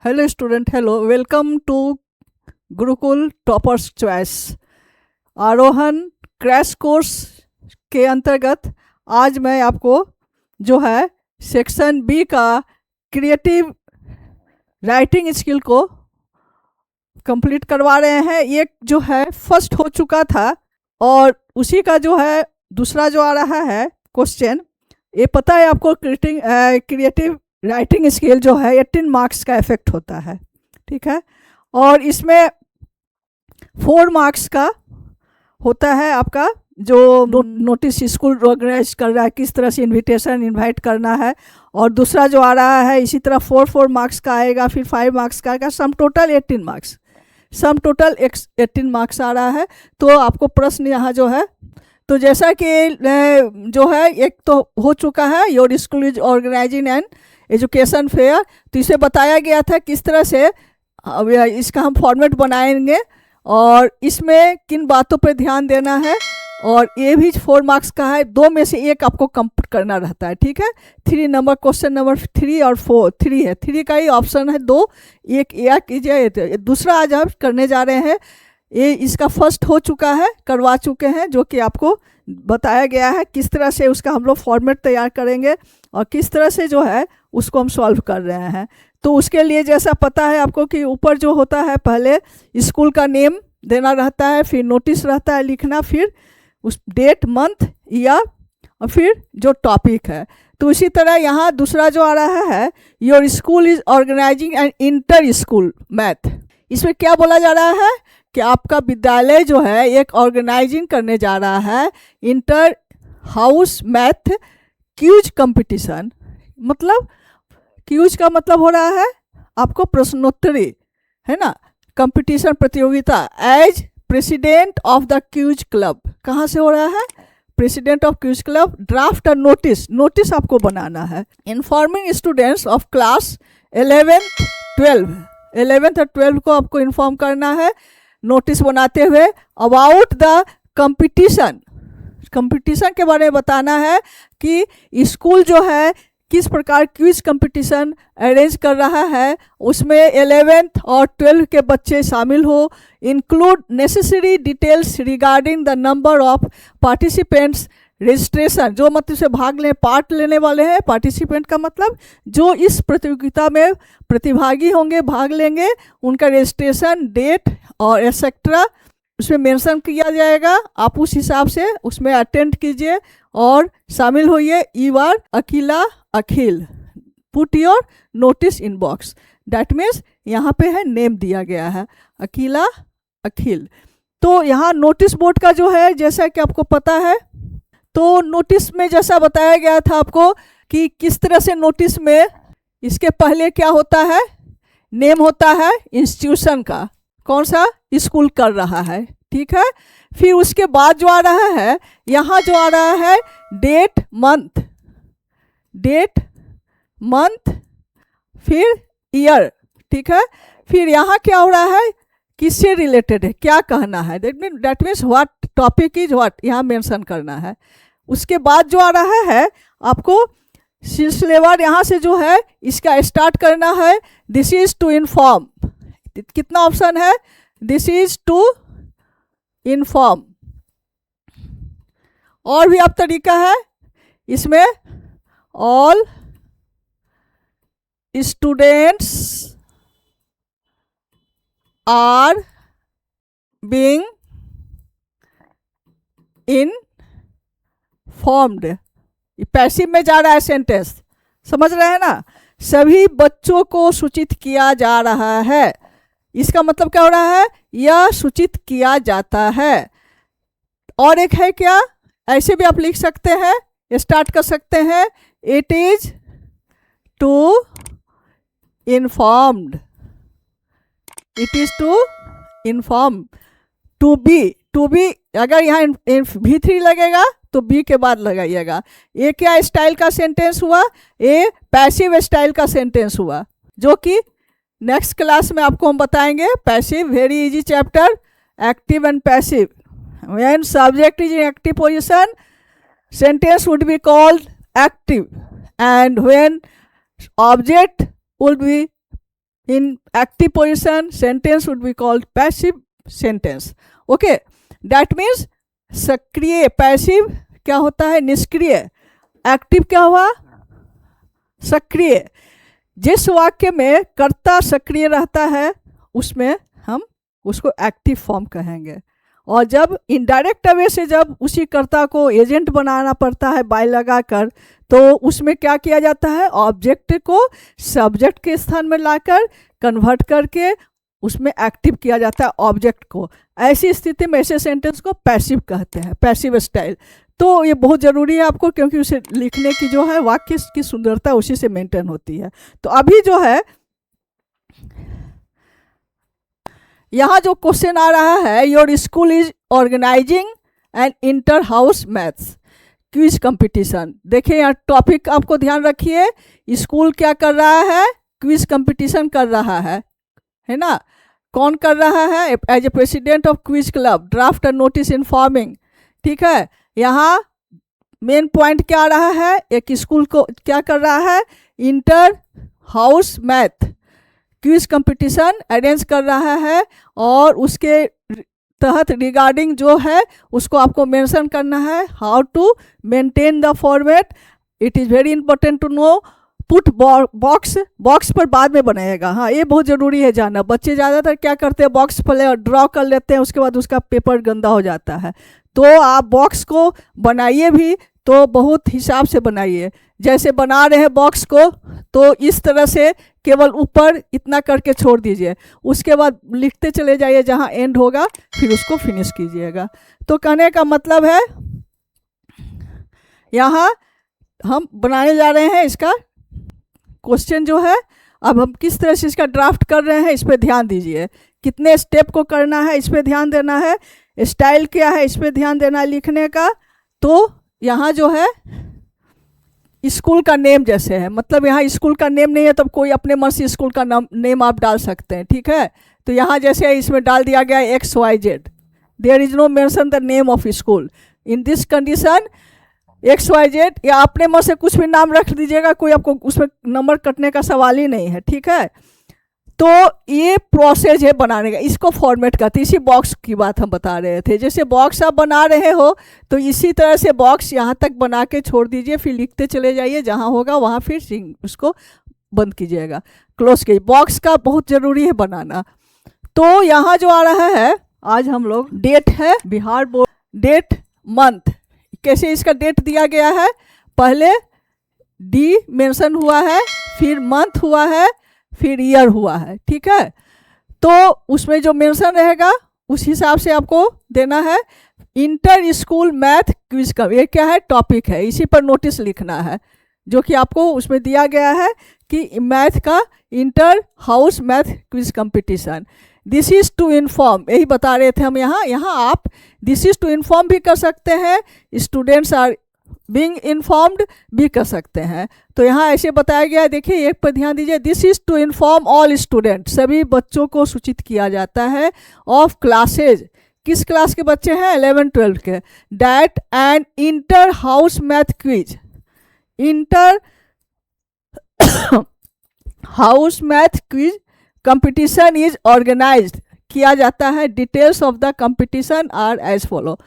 Hello student, hello, welcome to Gurukul toppers choice Aarohan crash course के अंतर्गत। आज मैं आपको जो है सेक्शन बी का क्रिएटिव राइटिंग स्किल को कंप्लीट करवा रहे हैं। ये जो है फर्स्ट हो चुका था और उसी का जो है दूसरा जो आ रहा है क्वेश्चन। ये पता है आपको, क्रिएटिव राइटिंग स्किल जो है 18 मार्क्स का इफेक्ट होता है, ठीक है। और इसमें 4 मार्क्स का होता है आपका जो नोटिस स्कूल ऑर्गेनाइज कर रहा है, किस तरह से इनविटेशन इनवाइट करना है। और दूसरा जो आ रहा है इसी तरह 4 मार्क्स का आएगा, फिर 5 मार्क्स का आएगा, sum total 18 marks, sum total 18 marks आ रहा है। तो आपको प्रश्न यहाँ जो है, तो जैसा कि जो है एक तो हो चुका है, your school is organising and education fair. तो इसे बताया गया था किस तरह से इसका हम फॉर्मेट बनाएंगे और इसमें किन बातों पर ध्यान देना है। और ये भी 4 मार्क्स का है, 2 में से एक आपको कंप्लीट करना रहता है, ठीक है। 3 नंबर, क्वेश्चन नंबर 3 और 4, 3 है, 3 का ही ऑप्शन है, 2 एक या कीजिए। दूसरा आज हम करने जा रहे हैं, ये इसका फर्स्ट हो चुका है, करवा चुके हैं, जो कि आपको बताया गया है किस तरह से उसका हम लोग फॉर्मेट तैयार करेंगे और किस तरह से जो है उसको हम सॉल्व कर रहे हैं। तो उसके लिए जैसा पता है आपको कि ऊपर जो होता है पहले स्कूल का नेम देना रहता है, फिर नोटिस रहता है लिखना, फिर उस डेट, मंथ, ईयर और फिर जो टॉपिक है। तो उसी तरह यहाँ दूसरा जो आ रहा है, your school is organising and inter school math. इसमें क्या बोला जा रहा है कि आपका विद्यालय जो है एक ऑर्गेनाइजिंग करने जा रहा है inter house math quiz competition. मतलब क्यूज का मतलब हो रहा है आपको प्रश्नोत्तरी, है ना, कंपटीशन, प्रतियोगिता। As president of the quiz club, कहाँ से हो रहा है, president of quiz club. Draft और नोटिस, नोटिस आपको बनाना है। Informing students of class 11th 11th और 12 को आपको इन्फॉर्म करना है नोटिस बनाते हुए अबाउट द कंपटीशन। कंपटीशन के बारे में बताना है कि स्कूल जो है किस प्रकार क्विज कंपटीशन अरेंज कर रहा है, उसमें 11th और 12 के बच्चे शामिल हो। Include necessary details regarding the number of participants, registration, जो मतलब से भाग लें, पार्ट लेने वाले हैं। पार्टिसिपेंट का मतलब जो इस प्रतियोगिता में प्रतिभागी होंगे, भाग लेंगे, उनका रजिस्ट्रेशन, डेट और एक्सेट्रा उसमें मेंशन किया जाएगा। आप उस हिसाब से उसमें अटेंड कीजिए और शामिल होइए। You are Akila Akhil, put your notice in box. That means यहाँ पे है नेम दिया गया है अकीला अखिल। तो यहाँ नोटिस बोर्ड का जो है जैसा कि आपको पता है, तो नोटिस में जैसा बताया गया था आपको कि किस तरह से नोटिस में इसके पहले क्या होता है, नेम होता है इंस्टीट्यूशन का, कौन सा स्कूल कर रहा है, ठीक है। फिर उसके बाद जो आ रहा है, यहाँ जो आ रहा है डेट, मंथ, डेट, मंथ, फिर ईयर, ठीक है। फिर यहाँ क्या हो रहा है, किससे रिलेटेड है, क्या कहना है, that means what topic is what, यहाँ मेंशन करना है। उसके बाद जो आ रहा है आपको सिलसिलेवार यहाँ से जो है इसका स्टार्ट करना है। दिस इज टू इन्फॉर्म, कितना ऑप्शन है, दिस इज टू इन्फॉर्म। और भी अब तरीका है इसमें, all students are being informed. Passive में जा रहा है सेंटेंस, समझ रहे हैं ना, सभी बच्चों को सूचित किया जा रहा है। इसका मतलब क्या हो रहा है, यह सूचित किया जाता है। और एक है क्या, ऐसे भी आप लिख सकते हैं, स्टार्ट कर सकते हैं, it is to informed, it is to inform. To be अगर यहाँ V3 लगेगा तो बी के बाद लगाइएगा। ये क्या स्टाइल का सेंटेंस हुआ, ये पैसिव स्टाइल का सेंटेंस हुआ, जो कि नेक्स्ट क्लास में आपको हम बताएंगे। Passive, very easy chapter, active and passive. When subject is in active position, sentence would be called active, and when object would be In active position, sentence would be called passive sentence. Okay, that means सक्रिय, passive क्या होता है, निष्क्रिय, active क्या हुआ, सक्रिय। जिस वाक्य में कर्ता सक्रिय रहता है उसमें हम उसको एक्टिव फॉर्म कहेंगे। और जब इनडायरेक्ट वे से जब उसी कर्ता को एजेंट बनाना पड़ता है बाय लगाकर, तो उसमें क्या किया जाता है, ऑब्जेक्ट को सब्जेक्ट के स्थान में लाकर कन्वर्ट करके उसमें एक्टिव किया जाता है ऑब्जेक्ट को। ऐसी स्थिति में ऐसे सेंटेंस को पैसिव कहते हैं, पैसिव स्टाइल। तो ये बहुत ज़रूरी है आपको, क्योंकि उसे लिखने की जो है वाक्य की सुंदरता उसी से मेंटेन होती है। तो अभी जो है यहाँ जो क्वेश्चन आ रहा है, your school is organising an inter house maths quiz competition. देखिए यहाँ टॉपिक आपको ध्यान रखिए, स्कूल क्या कर रहा है, क्विज कंपटीशन कर रहा है ना। कौन कर रहा है, as a president of quiz club draft a notice informing. ठीक है, यहाँ मेन पॉइंट क्या आ रहा है, एक स्कूल को क्या कर रहा है, inter house math quiz competition arrange कर रहा है, और उसके तहत रिगार्डिंग जो है उसको आपको मेंशन करना है, how to maintain the format. It is very important to know, put box पर बाद में बनाएगा। हाँ, ये बहुत ज़रूरी है जानना। बच्चे ज़्यादातर क्या करते हैं, बॉक्स पहले ड्रॉ कर लेते हैं, उसके बाद उसका पेपर गंदा हो जाता है। तो आप बॉक्स को बनाइए भी तो बहुत हिसाब से बनाइए। जैसे बना रहे हैं बॉक्स को, तो इस तरह से केवल ऊपर इतना करके छोड़ दीजिए, उसके बाद लिखते चले जाइए जहाँ एंड होगा, फिर उसको फिनिश कीजिएगा। तो कहने का मतलब है यहाँ हम बनाने जा रहे हैं इसका क्वेश्चन जो है। अब हम किस तरह से इसका ड्राफ्ट कर रहे हैं, इस पर ध्यान दीजिए। कितने स्टेप को करना है, इस पर ध्यान देना है। स्टाइल क्या है, इस पर ध्यान देना है लिखने का। तो यहाँ जो है स्कूल का नेम जैसे है, मतलब यहाँ स्कूल का नेम नहीं है, तब कोई अपने मन से स्कूल का नेम आप डाल सकते हैं। ठीक है, तो यहाँ जैसे इसमें डाल दिया गया XYZ, there is no mention the name of school. In this condition XYZ, या अपने मन से कुछ भी नाम रख दीजिएगा, कोई आपको उसमें नंबर कटने का सवाल ही नहीं है। ठीक है, तो ये प्रोसेस है बनाने का, इसको फॉर्मेट करते हैं। इसी बॉक्स की बात हम बता रहे थे। जैसे बॉक्स आप बना रहे हो तो इसी तरह से बॉक्स यहाँ तक बना के छोड़ दीजिए, फिर लिखते चले जाइए, जहाँ होगा वहाँ फिर उसको बंद कीजिएगा, क्लोज कीजिए। बॉक्स का बहुत ज़रूरी है बनाना। तो यहाँ जो आ रहा है, आज हम लोग डेट है, बिहार बोर्ड डेट मंथ, कैसे इसका डेट दिया गया है, पहले डी मेंशन हुआ है, फिर मंथ हुआ है, फिर ईयर हुआ है। ठीक है, तो उसमें जो मेंशन रहेगा उस हिसाब से आपको देना है। इंटर स्कूल मैथ क्विज का ये क्या है, टॉपिक है, इसी पर नोटिस लिखना है, जो कि आपको उसमें दिया गया है कि मैथ का inter house math quiz competition. This is to inform, यही बता रहे थे हम। यहाँ आप दिस इज़ टू इन्फॉर्म भी कर सकते हैं, स्टूडेंट्स आर बीइंग इन्फॉर्म्ड भी कर सकते हैं। तो यहाँ ऐसे बताया गया है, देखिए एक पर ध्यान दीजिए, this is to inform all student, सभी बच्चों को सूचित किया जाता है, ऑफ क्लासेज, किस क्लास के बच्चे हैं, 11-12 के, that and inter house math quiz, inter house math quiz competition is organised, किया जाता है। Details of the competition are as follow.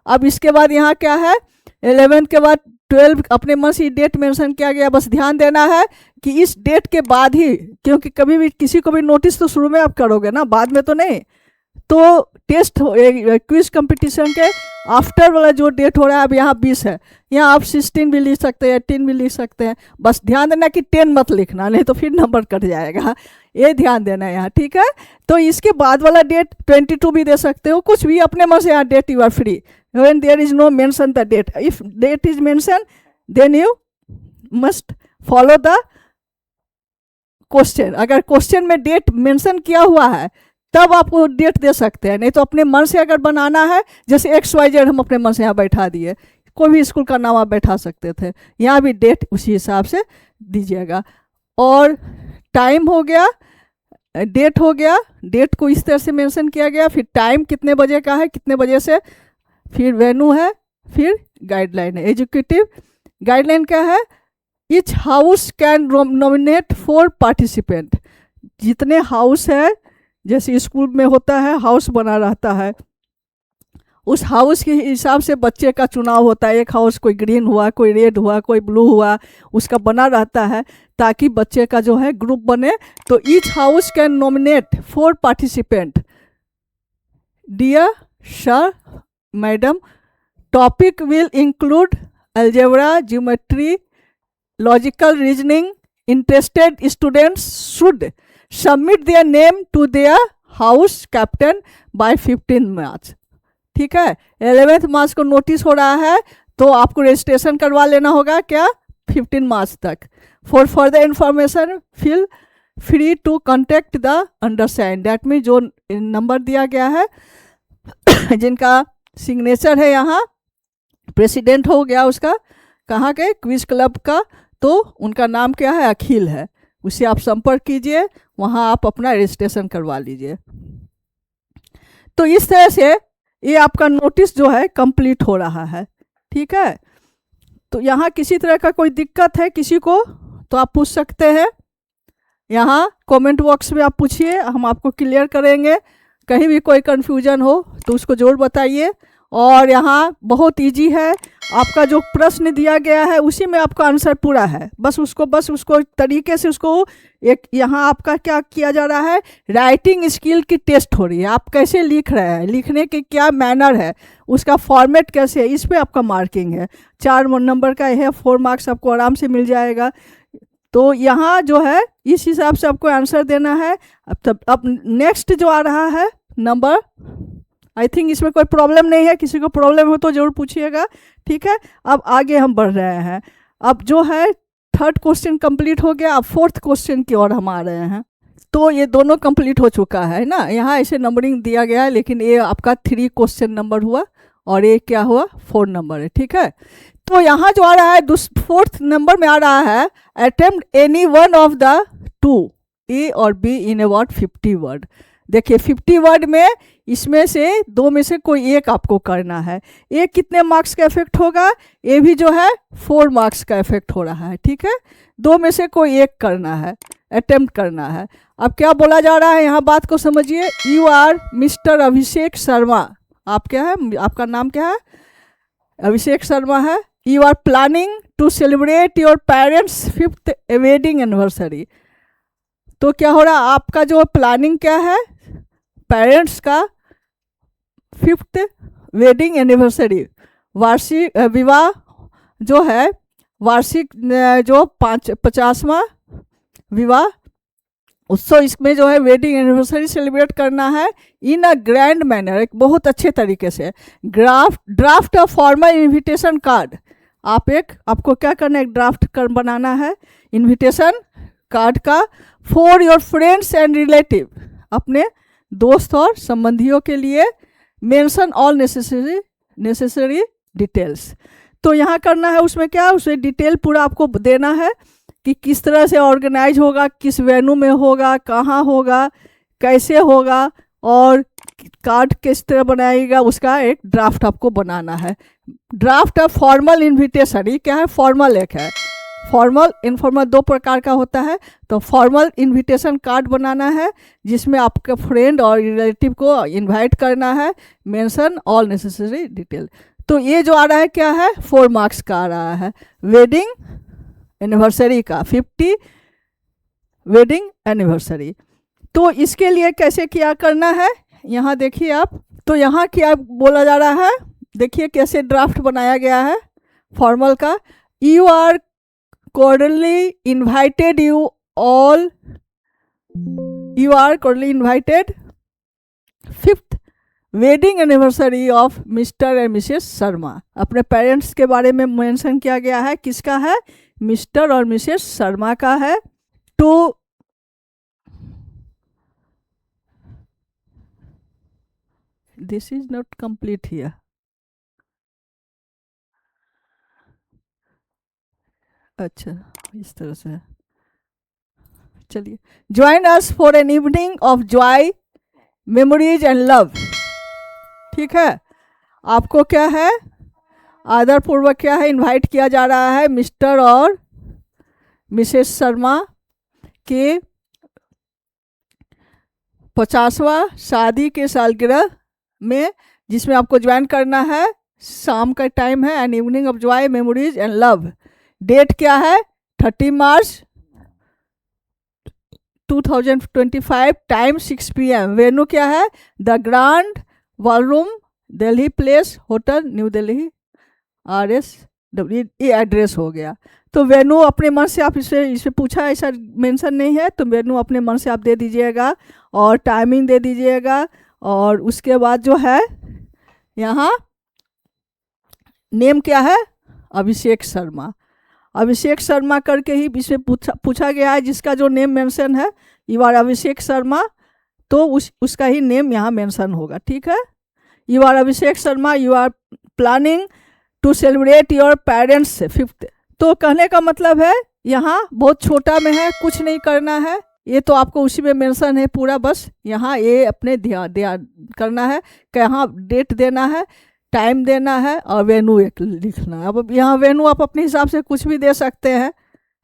अब इसके बाद यहाँ क्या है, 11 के बाद 12 अपने मन से डेट मेंशन किया गया। बस ध्यान देना है कि इस डेट के बाद ही, क्योंकि कभी भी किसी को भी नोटिस तो शुरू में आप करोगे ना, बाद में तो नहीं। तो टेस्ट क्विज कंपटीशन के आफ्टर वाला जो डेट हो रहा है, अब यहाँ 20 है, यहाँ आप 16 भी लिख सकते हैं, 18 भी लिख सकते हैं। बस ध्यान देना कि 10 मत लिखना, नहीं तो फिर नंबर कट जाएगा, ये ध्यान देना है यहाँ। ठीक है, तो इसके बाद वाला डेट 22 भी दे सकते हो, कुछ भी अपने मन से। यहाँ date you are free, when there is no mention the date. If date is mentioned, then you must follow the question. अगर क्वेश्चन में डेट मेंशन किया हुआ है तब आपको डेट दे सकते हैं, नहीं तो अपने मन से अगर बनाना है, जैसे XYZ हम अपने मन से यहाँ बैठा दिए, कोई भी स्कूल का नाम आप बैठा सकते थे, यहाँ भी डेट उसी हिसाब से दीजिएगा। और टाइम हो गया, डेट हो गया, डेट को इस तरह से मेंशन किया गया, फिर टाइम कितने बजे का है, कितने बजे से, फिर वेन्यू है, फिर गाइडलाइन है। एजुकेटिव गाइडलाइन क्या है, each house can nominate 4 participant, जितने हाउस है, जैसे स्कूल में होता है हाउस बना रहता है, उस हाउस के हिसाब से बच्चे का चुनाव होता है। एक हाउस कोई ग्रीन हुआ, कोई रेड हुआ, कोई ब्लू हुआ, उसका बना रहता है ताकि बच्चे का जो है ग्रुप बने। तो each house can nominate 4 participant. Dear sir, madam, topic will include algebra, geometry, logical reasoning. Interested students should submit their name to their house captain by 15 March. ठीक है, 11 मार्च को नोटिस हो रहा है, तो आपको रजिस्ट्रेशन करवा लेना होगा क्या, 15 मार्च तक। For further information feel free to contact the undersigned. That mean जो नंबर दिया गया है जिनका सिग्नेचर है यहाँ, प्रेसिडेंट हो गया उसका, कहाँ के क्विज क्लब का, तो उनका नाम क्या है, अखिल है, उससे आप संपर्क कीजिए, वहाँ आप अपना रजिस्ट्रेशन करवा लीजिए। तो इस तरह से ये आपका नोटिस जो है कंप्लीट हो रहा है। ठीक है, तो यहाँ किसी तरह का कोई दिक्कत है किसी को तो आप पूछ सकते हैं, यहाँ कमेंट बॉक्स में आप पूछिए, हम आपको क्लियर करेंगे। कहीं भी कोई कन्फ्यूजन हो तो उसको ज़रूर बताइए। और यहाँ बहुत इजी है, आपका जो प्रश्न दिया गया है उसी में आपका आंसर पूरा है, बस उसको तरीके से उसको एक, यहाँ आपका क्या किया जा रहा है, राइटिंग स्किल की टेस्ट हो रही है, आप कैसे लिख रहे हैं, लिखने के क्या मैनर है, उसका फॉर्मेट कैसे है, इस पर आपका मार्किंग है। 4 नंबर का है, 4 मार्क्स आपको आराम से मिल जाएगा। तो यहाँ जो है इस हिसाब से आपको आंसर देना है। अब नेक्स्ट जो आ रहा है नंबर, आई थिंक इसमें कोई प्रॉब्लम नहीं है, किसी को प्रॉब्लम हो तो ज़रूर पूछिएगा। ठीक है, अब आगे हम बढ़ रहे हैं। अब जो है 3rd क्वेश्चन कंप्लीट हो गया, अब 4th क्वेश्चन की ओर हम आ रहे हैं। तो ये दोनों कंप्लीट हो चुका है ना, यहाँ ऐसे नंबरिंग दिया गया है, लेकिन ये आपका 3 क्वेश्चन नंबर हुआ और ये क्या हुआ, 4 नंबर है। ठीक है, तो यहाँ जो आ रहा है 4th नंबर में आ रहा है, attempt any one of the 2 ए और बी इन अबाउट 50 वर्ड। देखिए 50 वर्ड में इसमें से 2 में से कोई एक आपको करना है। एक कितने मार्क्स का इफेक्ट होगा, ये भी जो है 4 मार्क्स का इफेक्ट हो रहा है। ठीक है, 2 में से कोई एक करना है, अटेम्प्ट करना है। अब क्या बोला जा रहा है, यहाँ बात को समझिए। You are mister Abhishek Sharma, आप क्या है, आपका नाम क्या है, अभिषेक शर्मा है। You are planning to celebrate your parents 5th wedding anniversary. तो क्या हो रहा है, आपका जो प्लानिंग क्या है, पेरेंट्स का 5th वेडिंग एनिवर्सरी, वार्षिक विवाह जो है, वार्षिक जो 50वां विवाह उत्सव, इसमें जो है वेडिंग एनिवर्सरी सेलिब्रेट करना है इन अ ग्रैंड मैनर, एक बहुत अच्छे तरीके से। Draft a formal invitation card, आपको क्या करना है, एक ड्राफ्ट कर बनाना है इन्विटेशन कार्ड का, for your friends and relative, अपने दोस्त और संबंधियों के लिए। मेंशन ऑल नेसेसरी डिटेल्स, तो यहाँ करना है, उसमें क्या, उसमें डिटेल पूरा आपको देना है कि किस तरह से ऑर्गेनाइज होगा, किस वेन्यू में होगा, कहाँ होगा, कैसे होगा, और कार्ड किस तरह बनाएगा, उसका एक ड्राफ्ट आपको बनाना है। ड्राफ्ट ऑफ फॉर्मल इन्विटेशन, ये क्या है, फॉर्मल एक है, फॉर्मल इनफॉर्मल 2 प्रकार का होता है। तो फॉर्मल इनविटेशन कार्ड बनाना है जिसमें आपके फ्रेंड और रिलेटिव को इनवाइट करना है, मेंशन ऑल नेसेसरी डिटेल। तो ये जो आ रहा है क्या है, 4 मार्क्स का आ रहा है, वेडिंग एनिवर्सरी का, 50 वेडिंग एनिवर्सरी। तो इसके लिए कैसे क्या करना है, यहाँ देखिए आप, तो यहाँ क्या बोला जा रहा है, देखिए कैसे ड्राफ्ट बनाया गया है फॉर्मल का। You are cordially invited, you are cordially invited 5th wedding anniversary of Mr and Mrs Sharma. अपने पेरेंट्स के बारे में मेंशन किया गया है, किसका है, मिस्टर और मिसेस शर्मा का है। To this is not complete here, अच्छा इस तरह से, चलिए। Join us for an evening of joy, memories and love. ठीक है, आपको क्या है, आदरपूर्वक क्या है, इनवाइट किया जा रहा है मिस्टर और मिसेस शर्मा के 50वां शादी के सालगिरह में, जिसमें आपको ज्वाइन करना है। शाम का टाइम है, an evening of joy, memories and love. Date क्या है? 30 मार्च 2025। Time 6 PM। वेन्यू क्या है? The grand ballroom, Delhi place hotel, new Delhi, RS। ये एड्रेस हो गया। तो वेन्यू अपने मन से आप इसे पूछा, ऐसा मेंशन नहीं है, तो वेन्यू अपने मन से आप दे दीजिएगा और टाइमिंग दे दीजिएगा। और उसके बाद जो है यहाँ नेम क्या है? अभिषेक शर्मा। अभिषेक शर्मा करके ही इसमें पूछा गया है, जिसका जो नेम मेंशन है यू आर अभिषेक शर्मा, तो उसका ही नेम यहाँ मेंशन होगा। ठीक है, you are Abhishek Sharma, you are planning to celebrate your parents 5th। तो कहने का मतलब है यहाँ बहुत छोटा में है, कुछ नहीं करना है, ये तो आपको उसी में मेंशन है पूरा। बस यहाँ ये अपने ध्यान करना है, कहाँ डेट देना है, टाइम देना है और वेन्यू एक लिखना है। अब यहाँ वेन्यू आप अपने हिसाब से कुछ भी दे सकते हैं,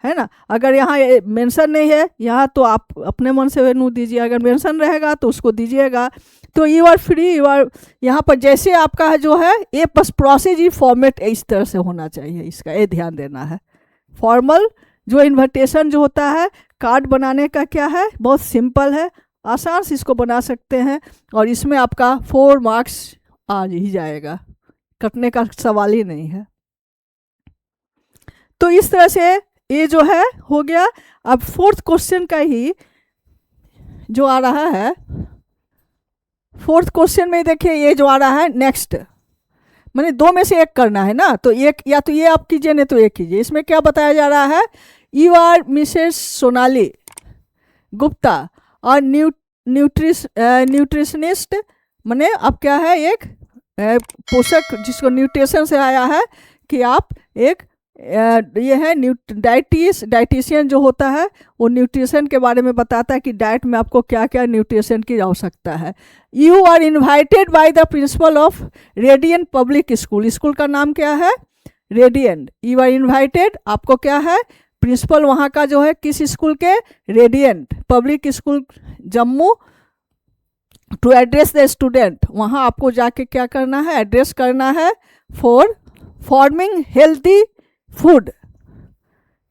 है ना। अगर यहाँ मेंशन नहीं है यहाँ, तो आप अपने मन से वेन्यू दीजिए, अगर मेंशन रहेगा तो उसको दीजिएगा। तो you are free, you are यहाँ पर जैसे आपका जो है ये बस प्रोसेस ही फॉर्मेट इस तरह से होना चाहिए, इसका ये ध्यान देना है। फॉर्मल जो इन्विटेशन जो होता है, कार्ड बनाने का क्या है, बहुत सिंपल है, आसान से इसको बना सकते हैं और इसमें आपका 4 मार्क्स आ ही जाएगा, कटने का सवाल ही नहीं है। तो इस तरह से ये जो है हो गया। अब 4th क्वेश्चन का ही जो आ रहा है, 4th क्वेश्चन में देखिए ये जो आ रहा है नेक्स्ट, मैंने 2 में से एक करना है ना, तो एक या तो ये आप कीजिए, नहीं तो एक कीजिए। इसमें क्या बताया जा रहा है? You are Mrs Sonali Gupta और न्यूट्रिशनिस्ट, मैंने अब क्या है एक पोषक, जिसको न्यूट्रिशन से आया है कि आप एक ये है डाइटिशियन जो होता है वो न्यूट्रिशन के बारे में बताता है कि डाइट में आपको क्या क्या न्यूट्रिशन की आवश्यकता है। You are invited by the principal of radiant public school. स्कूल का नाम क्या है? रेडियंट। यू आर इनवाइटेड, आपको क्या है, प्रिंसिपल वहाँ का जो है किस स्कूल के? Radiant public school Jammu, to address the student. वहाँ आपको जाके क्या करना है? एड्रेस करना है फॉर फॉर्मिंग हेल्दी फूड।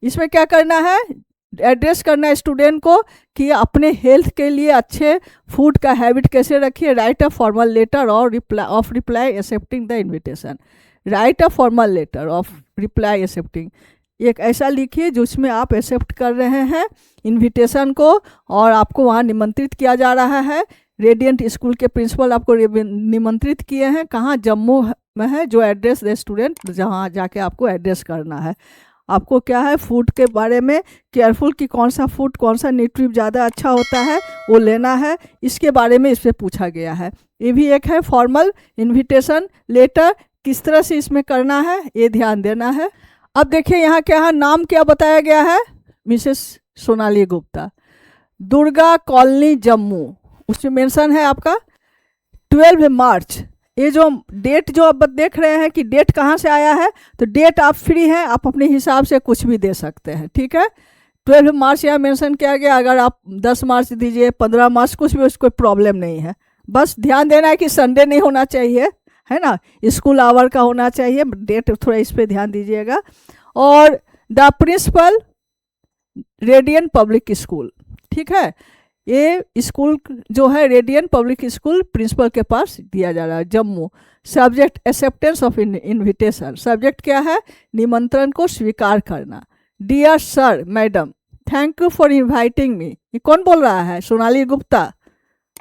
इसमें क्या करना है? एड्रेस करना है स्टूडेंट को कि अपने हेल्थ के लिए अच्छे फूड का हैबिट कैसे रखिए। राइट अ फॉर्मल लेटर और reply accepting the invitation. Write a formal letter of reply accepting, एक ऐसा लिखिए जिसमें आप एक्सेप्ट कर रहे हैं इन्विटेशन को और आपको वहाँ निमंत्रित किया जा रहा है। रेडियंट स्कूल के प्रिंसिपल आपको निमंत्रित किए हैं, कहाँ? जम्मू में है। जो एड्रेस द स्टूडेंट, जहाँ जाके आपको एड्रेस करना है। आपको क्या है, फूड के बारे में केयरफुल कि कौन सा फूड, कौन सा न्यूट्रिएंट ज़्यादा अच्छा होता है वो लेना है, इसके बारे में इसमें पूछा गया है। ये भी एक है फॉर्मल इन्विटेशन लेटर, किस तरह से इसमें करना है ये ध्यान देना है। अब देखिए यहाँ क्या है, नाम क्या बताया गया है? Mrs Sonali Gupta, Durga colony Jammu. उसमें मेंशन है आपका 12 मार्च। ये जो डेट जो आप देख रहे हैं कि डेट कहाँ से आया है, तो डेट आप फ्री हैं, आप अपने हिसाब से कुछ भी दे सकते हैं। ठीक है, 12 मार्च यहाँ मेंशन किया गया। अगर आप 10 मार्च दीजिए, 15 मार्च, कुछ भी, उसको कोई प्रॉब्लम नहीं है। बस ध्यान देना है कि संडे नहीं होना चाहिए, है ना, स्कूल आवर का होना चाहिए। डेट थोड़ा इस पर ध्यान दीजिएगा। और the principal radiant public school, ठीक है, ये स्कूल जो है रेडियंट पब्लिक स्कूल प्रिंसिपल के पास दिया जा रहा है Jammu. Subject acceptance of invitation, subject क्या है? निमंत्रण को स्वीकार करना। Dear sir madam, thank you for inviting me. ये कौन बोल रहा है? सोनाली गुप्ता।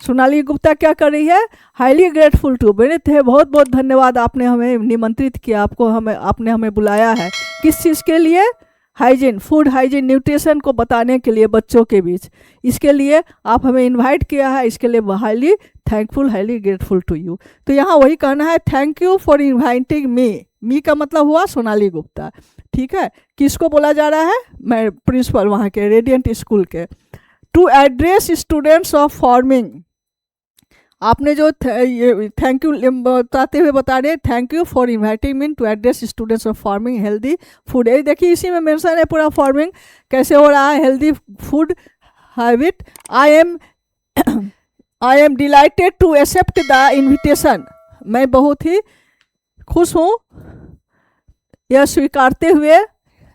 सोनाली गुप्ता क्या कर रही है? हाईली ग्रेटफुल टू, मेरे थे बहुत बहुत धन्यवाद, आपने हमें निमंत्रित किया, आपने हमें बुलाया है। किस चीज़ के लिए? हाइजीन, फूड हाइजीन, न्यूट्रिशन को बताने के लिए बच्चों के बीच, इसके लिए आप हमें इनवाइट किया है, इसके लिए highly thankful, highly grateful to you. तो यहाँ वही कहना है, thank you for inviting me. Me का मतलब हुआ सोनाली गुप्ता। ठीक है, किसको बोला जा रहा है? मैं प्रिंसिपल वहाँ के रेडियंट स्कूल के। To address students of forming, आपने जो थैंक यू बताते हुए बता रहे, thank you for inviting me to address students of farming healthy food. ये देखिए इसी में मेंशन है पूरा, फार्मिंग कैसे हो रहा है, healthy food habit. I am I am delighted to accept the invitation, मैं बहुत ही खुश हूँ यह स्वीकारते हुए,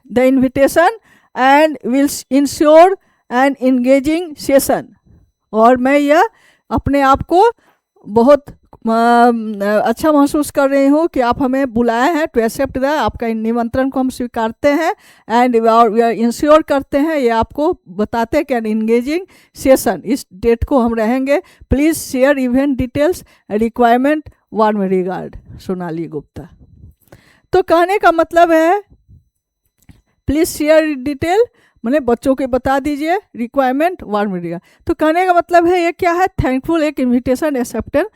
the invitation and will ensure an engaging session, और मैं यह अपने आप को बहुत अच्छा महसूस कर रही हूँ कि आप हमें बुलाए हैं, टू एक्सेप्ट द, आपका निमंत्रण को हम स्वीकारते हैं, एंड इंश्योर करते हैं, ये आपको बताते हैं कि एन इंगेजिंग सेशन, इस डेट को हम रहेंगे, please share event details, requirement, warm regard, Sonali Gupta. तो कहने का मतलब है प्लीज़ शेयर डिटेल, मैंने बच्चों के बता दीजिए, रिक्वायरमेंट, वार्म रिगार्ड। तो कहने का मतलब है ये क्या है, थैंकफुल एक इन्विटेशन एक्सेप्टेंस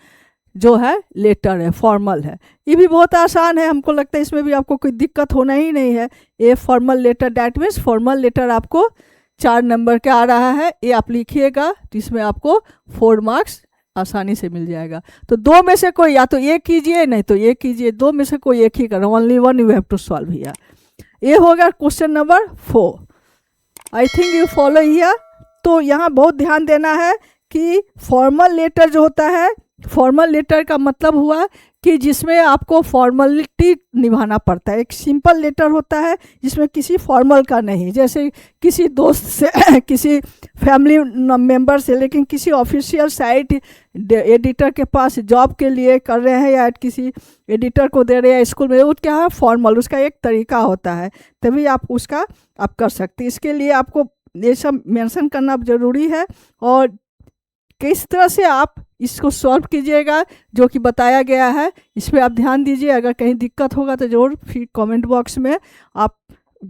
जो है लेटर है, फॉर्मल है। ये भी बहुत आसान है, हमको लगता है इसमें भी आपको कोई दिक्कत होना ही नहीं है। ये formal letter, that means formal letter आपको 4 नंबर का आ रहा है, ये आप लिखिएगा, तो इसमें आपको 4 मार्क्स आसानी से मिल जाएगा। तो 2 में से कोई, या तो ये कीजिए नहीं तो ये कीजिए, 2 में से कोई एक ही करो, only one you have to solve here. ये होगा question number 4। I think you follow here. तो यहाँ बहुत ध्यान देना है कि फॉर्मल लेटर जो होता है, फॉर्मल लेटर का मतलब हुआ कि जिसमें आपको फॉर्मेलिटी निभाना पड़ता है। एक सिंपल लेटर होता है जिसमें किसी फॉर्मल का नहीं, जैसे किसी दोस्त से किसी फैमिली मेंबर से, लेकिन किसी ऑफिशियल साइट एडिटर के पास जॉब के लिए कर रहे हैं या किसी एडिटर को दे रहे हैं स्कूल में, वो क्या है फॉर्मल, उसका एक तरीका होता है, तभी आप उसका आप कर सकते हैं। इसके लिए आपको ये सब मेंशन करना ज़रूरी है, और किस तरह से आप इसको सॉल्व कीजिएगा जो कि बताया गया है, इस पर आप ध्यान दीजिए। अगर कहीं दिक्कत होगा तो ज़रूर फिर कमेंट बॉक्स में आप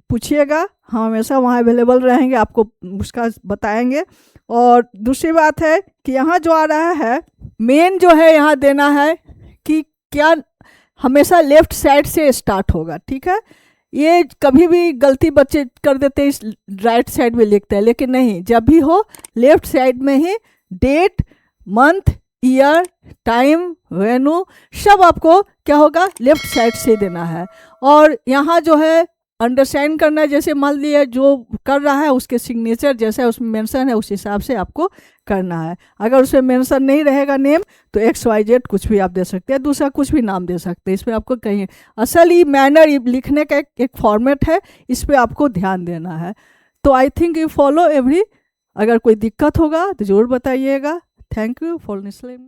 पूछिएगा, हम हमेशा वहाँ अवेलेबल रहेंगे, आपको उसका बताएंगे। और दूसरी बात है कि यहाँ जो आ रहा है मेन जो है, यहाँ देना है कि क्या हमेशा लेफ़्ट साइड से स्टार्ट होगा, ठीक है। ये कभी भी गलती बच्चे कर देते हैं, इस राइट साइड में लिखते हैं, लेकिन नहीं, जब भी हो लेफ़्ट साइड में ही date, month, year, time, venue सब आपको क्या होगा लेफ्ट साइड से देना है। और यहाँ जो है अंडरस्टैंड करना है, जैसे मान लिया जो कर रहा है उसके सिग्नेचर जैसा उसमें मेंशन है उस हिसाब से आपको करना है। अगर उसमें मेंशन नहीं रहेगा नेम तो XYZ कुछ भी आप दे सकते हैं, दूसरा कुछ भी नाम दे सकते हैं, इसमें आपको कहीं असल ही मैनर लिखने का एक फॉर्मेट है, इस पर आपको ध्यान देना है। तो आई थिंक यू फॉलो एवरी। अगर कोई दिक्कत होगा तो ज़रूर बताइएगा। Thank you for listening.